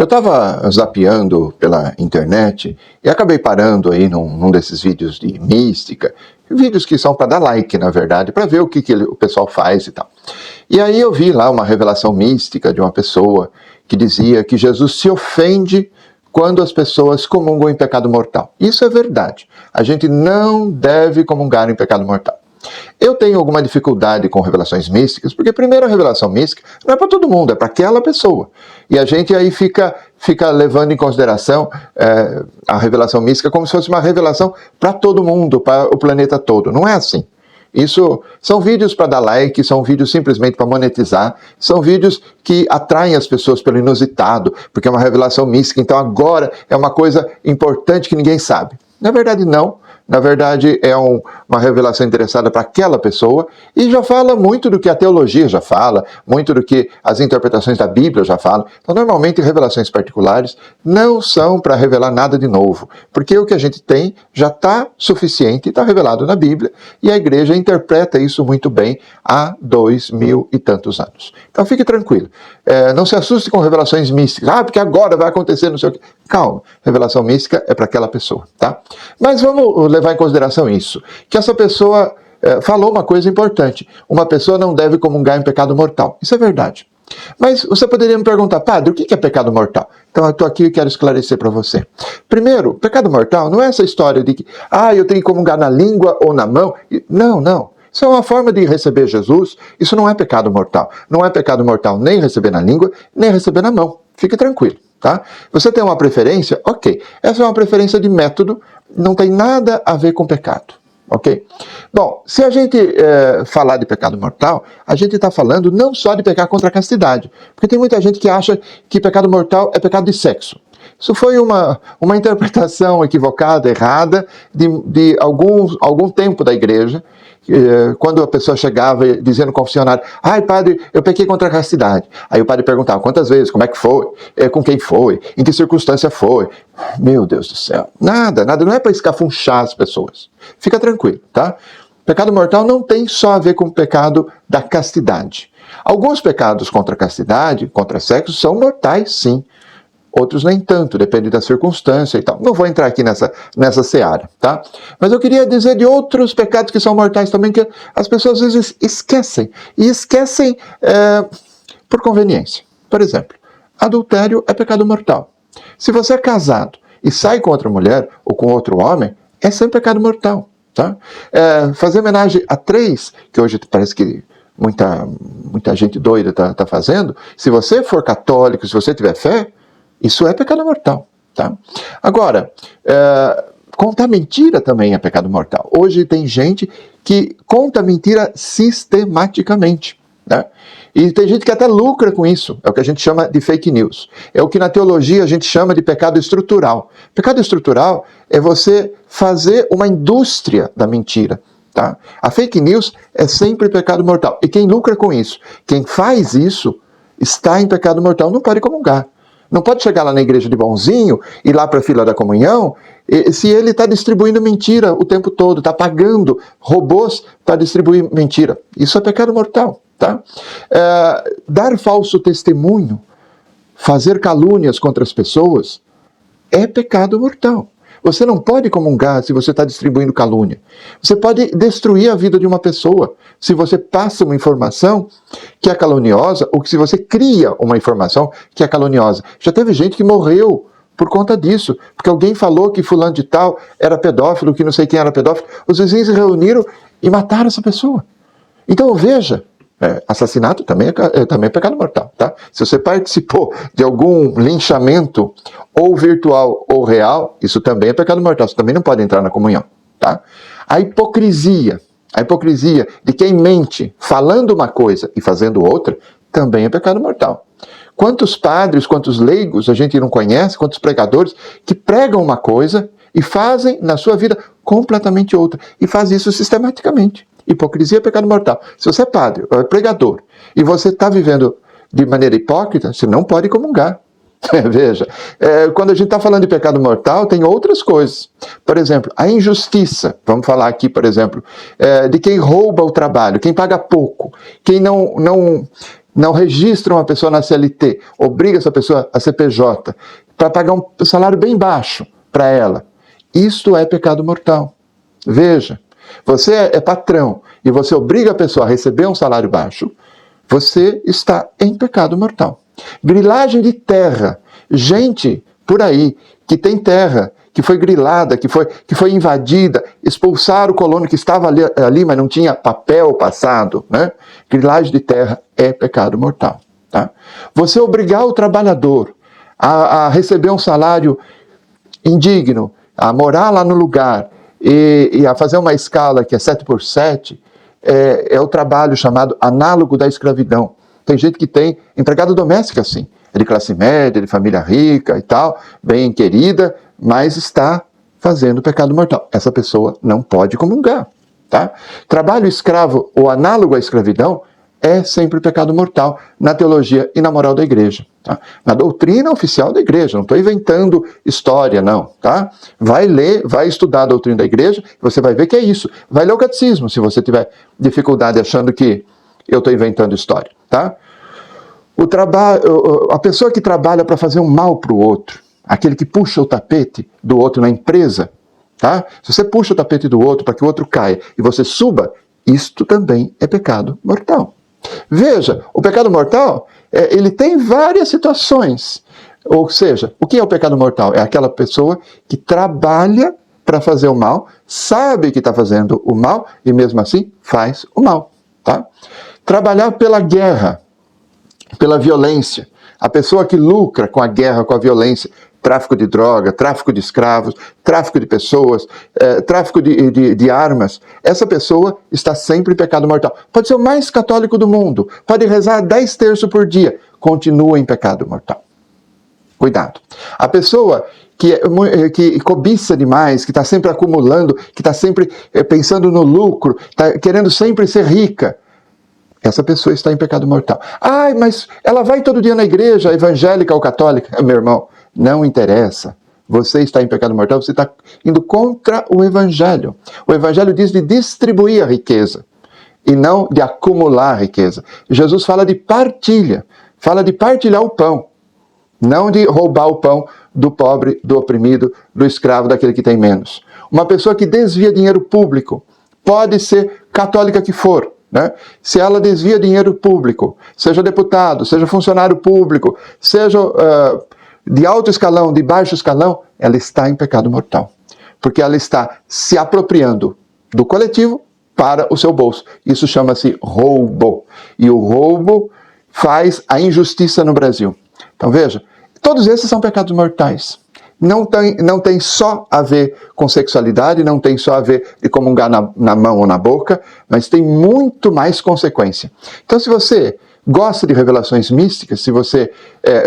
Eu estava zapeando pela internet e acabei parando aí num desses vídeos de mística, vídeos que são para dar like, na verdade, para ver o pessoal faz e tal. E aí eu vi lá uma revelação mística de uma pessoa que dizia que Jesus se ofende quando as pessoas comungam em pecado mortal. Isso é verdade. A gente não deve comungar em pecado mortal. Eu tenho alguma dificuldade com revelações místicas, porque primeiro a revelação mística não é para todo mundo, é para aquela pessoa. E a gente aí fica levando em consideração a revelação mística como se fosse uma revelação para todo mundo, para o planeta todo. Não é assim. Isso são vídeos para dar like, são vídeos simplesmente para monetizar, são vídeos que atraem as pessoas pelo inusitado, porque é uma revelação mística, então agora é uma coisa importante que ninguém sabe. Na verdade, não. Na verdade, é uma revelação interessada para aquela pessoa e já fala muito do que a teologia já fala, muito do que as interpretações da Bíblia já falam. Então, normalmente, revelações particulares não são para revelar nada de novo, porque o que a gente tem já está suficiente, está revelado na Bíblia, e a igreja interpreta isso muito bem há 2000 e tantos anos. Então, fique tranquilo. Não se assuste com revelações místicas. Porque agora vai acontecer não sei o quê. Calma, revelação mística é para aquela pessoa, tá? Mas vamos levar em consideração isso, que essa pessoa falou uma coisa importante. Uma pessoa não deve comungar em pecado mortal. Isso é verdade. Mas você poderia me perguntar, padre, o que é pecado mortal? Então eu estou aqui e quero esclarecer para você. Primeiro, pecado mortal não é essa história de que, eu tenho que comungar na língua ou na mão. Não. Isso é uma forma de receber Jesus. Isso não é pecado mortal. Não é pecado mortal nem receber na língua, nem receber na mão. Fique tranquilo, tá? Você tem uma preferência? Ok. Essa é uma preferência de método, não tem nada a ver com pecado. Ok? Bom, se a gente falar de pecado mortal, a gente está falando não só de pecar contra a castidade, porque tem muita gente que acha que pecado mortal é pecado de sexo. Isso foi uma interpretação equivocada, errada, de algum tempo da igreja, quando a pessoa chegava dizendo no confessionário, padre, eu pequei contra a castidade. Aí o padre perguntava, quantas vezes, como é que foi, com quem foi, em que circunstância foi. Meu Deus do céu, nada, não é para escafunchar as pessoas. Fica tranquilo, tá? Pecado mortal não tem só a ver com o pecado da castidade. Alguns pecados contra a castidade, contra sexo, são mortais, sim. Outros nem tanto, depende da circunstância e tal. Não vou entrar aqui nessa seara, tá? Mas eu queria dizer de outros pecados que são mortais também, que as pessoas às vezes esquecem. E esquecem por conveniência. Por exemplo, adultério é pecado mortal. Se você é casado e sai com outra mulher ou com outro homem, é sempre pecado mortal, tá? Fazer homenagem a 3, que hoje parece que muita gente doida tá fazendo. Se você for católico, se você tiver fé, isso é pecado mortal, tá? Agora, contar mentira também é pecado mortal. Hoje tem gente que conta mentira sistematicamente, né? E tem gente que até lucra com isso. É o que a gente chama de fake news. É o que na teologia a gente chama de pecado estrutural. Pecado estrutural é você fazer uma indústria da mentira, tá? A fake news é sempre pecado mortal. E quem lucra com isso, quem faz isso, está em pecado mortal, não pode comungar. Não pode chegar lá na igreja de bonzinho, ir lá para a fila da comunhão, se ele está distribuindo mentira o tempo todo, está pagando robôs para distribuir mentira. Isso é pecado mortal, tá? Dar falso testemunho, fazer calúnias contra as pessoas, é pecado mortal. Você não pode comungar se você está distribuindo calúnia. Você pode destruir a vida de uma pessoa se você passa uma informação que é caluniosa ou se você cria uma informação que é caluniosa. Já teve gente que morreu por conta disso, porque alguém falou que fulano de tal era pedófilo, que não sei quem era pedófilo. Os vizinhos se reuniram e mataram essa pessoa. Então veja, assassinato também é pecado mortal, tá? Se você participou de algum linchamento, ou virtual ou real, isso também é pecado mortal. Você também não pode entrar na comunhão, tá? A hipocrisia de quem mente falando uma coisa e fazendo outra, também é pecado mortal. Quantos padres, quantos leigos a gente não conhece, quantos pregadores que pregam uma coisa e fazem na sua vida completamente outra, e faz isso sistematicamente. Hipocrisia é pecado mortal. Se você é padre ou é pregador e você está vivendo de maneira hipócrita, você não pode comungar. Veja, quando a gente está falando de pecado mortal, tem outras coisas. Por exemplo, a injustiça. Vamos falar aqui, por exemplo, de quem rouba o trabalho, quem paga pouco, quem não registra uma pessoa na CLT, obriga essa pessoa a ser PJ, para pagar um salário bem baixo para ela. Isto é pecado mortal. Veja, você é patrão e você obriga a pessoa a receber um salário baixo, você está em pecado mortal. Grilagem de terra. Gente por aí que tem terra, que foi grilada, que foi invadida, expulsaram o colono que estava ali, mas não tinha papel passado, né? Grilagem de terra é pecado mortal. Tá? Você obrigar o trabalhador a receber um salário indigno, a morar lá no lugar e a fazer uma escala que é 7x7, é o trabalho chamado análogo da escravidão. Tem gente que tem empregada doméstica assim, é de classe média, de família rica e tal, bem querida, mas está fazendo pecado mortal. Essa pessoa não pode comungar. Tá? Trabalho escravo ou análogo à escravidão é sempre pecado mortal na teologia e na moral da igreja. Tá? Na doutrina oficial da igreja, não estou inventando história, não. Tá? Vai ler, vai estudar a doutrina da igreja, você vai ver que é isso. Vai ler o catecismo, se você tiver dificuldade achando que eu estou inventando história. Tá? A pessoa que trabalha para fazer um mal para o outro, aquele que puxa o tapete do outro na empresa, tá? Se você puxa o tapete do outro para que o outro caia e você suba, isto também é pecado mortal. Veja, o pecado mortal, ele tem várias situações. Ou seja, o que é o pecado mortal? É aquela pessoa que trabalha para fazer o mal, sabe que está fazendo o mal e mesmo assim faz o mal. Tá? Trabalhar pela guerra, pela violência. A pessoa que lucra com a guerra, com a violência, tráfico de droga, tráfico de escravos, tráfico de pessoas, tráfico de armas, essa pessoa está sempre em pecado mortal. Pode ser o mais católico do mundo, pode rezar 10 terços por dia, continua em pecado mortal. Cuidado. A pessoa que cobiça demais, que está sempre acumulando, que está sempre pensando no lucro, está querendo sempre ser rica, essa pessoa está em pecado mortal. Ai, mas ela vai todo dia na igreja, evangélica ou católica. Meu irmão, não interessa. Você está em pecado mortal, você está indo contra o evangelho. O evangelho diz de distribuir a riqueza e não de acumular a riqueza. Jesus fala de partilha, fala de partilhar o pão, não de roubar o pão do pobre, do oprimido, do escravo, daquele que tem menos. Uma pessoa que desvia dinheiro público, pode ser católica que for, né? Se ela desvia dinheiro público, seja deputado, seja funcionário público, seja de alto escalão, de baixo escalão, ela está em pecado mortal. Porque ela está se apropriando do coletivo para o seu bolso. Isso chama-se roubo. E o roubo faz a injustiça no Brasil. Então veja, todos esses são pecados mortais. Não tem só a ver com sexualidade, não tem só a ver de comungar na mão ou na boca, mas tem muito mais consequência. Então, se você gosta de revelações místicas, se você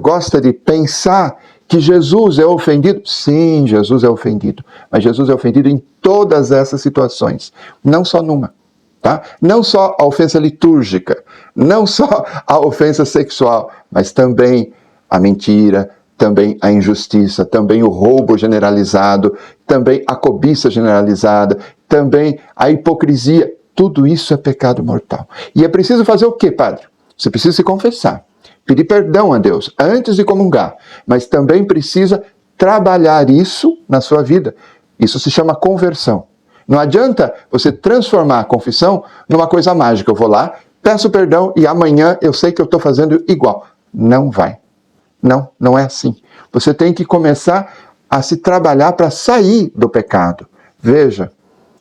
gosta de pensar que Jesus é ofendido, sim, Jesus é ofendido, mas Jesus é ofendido em todas essas situações, não só numa. Tá? Não só a ofensa litúrgica, não só a ofensa sexual, mas também a mentira, também a injustiça, também o roubo generalizado, também a cobiça generalizada, também a hipocrisia. Tudo isso é pecado mortal. E é preciso fazer o quê, padre? Você precisa se confessar, pedir perdão a Deus antes de comungar, mas também precisa trabalhar isso na sua vida. Isso se chama conversão. Não adianta você transformar a confissão numa coisa mágica. Eu vou lá, peço perdão e amanhã eu sei que eu estou fazendo igual. Não vai. Não é assim. Você tem que começar a se trabalhar para sair do pecado. Veja,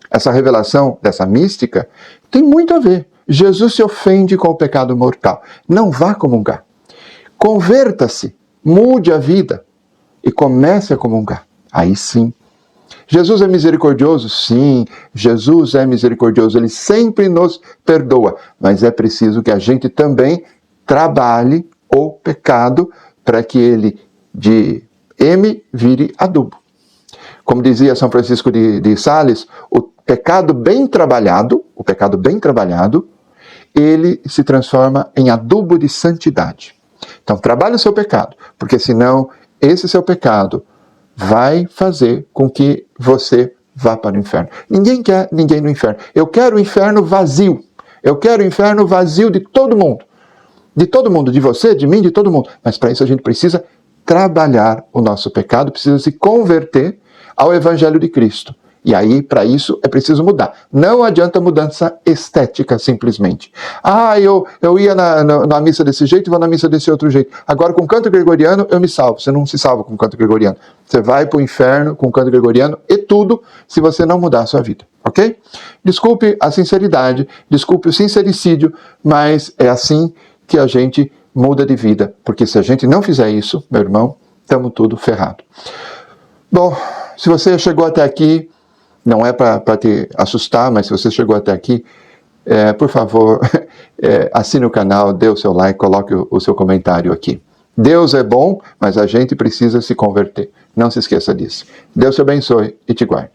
essa revelação dessa mística tem muito a ver. Jesus se ofende com o pecado mortal. Não vá comungar. Converta-se, mude a vida e comece a comungar. Aí sim. Jesus é misericordioso? Sim, Jesus é misericordioso. Ele sempre nos perdoa. Mas é preciso que a gente também trabalhe o pecado para que ele de M vire adubo. Como dizia São Francisco de Sales, o pecado bem trabalhado, ele se transforma em adubo de santidade. Então trabalhe o seu pecado, porque senão esse seu pecado vai fazer com que você vá para o inferno. Ninguém quer no inferno. Eu quero o inferno vazio. Eu quero o inferno vazio de todo mundo. de todo mundo, de você, de mim, de todo mundo. Mas para isso a gente precisa trabalhar o nosso pecado, precisa se converter ao Evangelho de Cristo. E aí, para isso, é preciso mudar. Não adianta mudança estética, simplesmente. Ah, eu ia na missa desse jeito e vou na missa desse outro jeito. Agora, com canto gregoriano, eu me salvo. Você não se salva com canto gregoriano. Você vai para o inferno com canto gregoriano e tudo, se você não mudar a sua vida. Ok? Desculpe a sinceridade, desculpe o sincericídio, mas é assim que a gente muda de vida. Porque se a gente não fizer isso, meu irmão, estamos tudo ferrado. Bom, se você chegou até aqui, não é para te assustar, mas se você chegou até aqui, por favor, assine o canal, dê o seu like, coloque o seu comentário aqui. Deus é bom, mas a gente precisa se converter. Não se esqueça disso. Deus te abençoe e te guarde.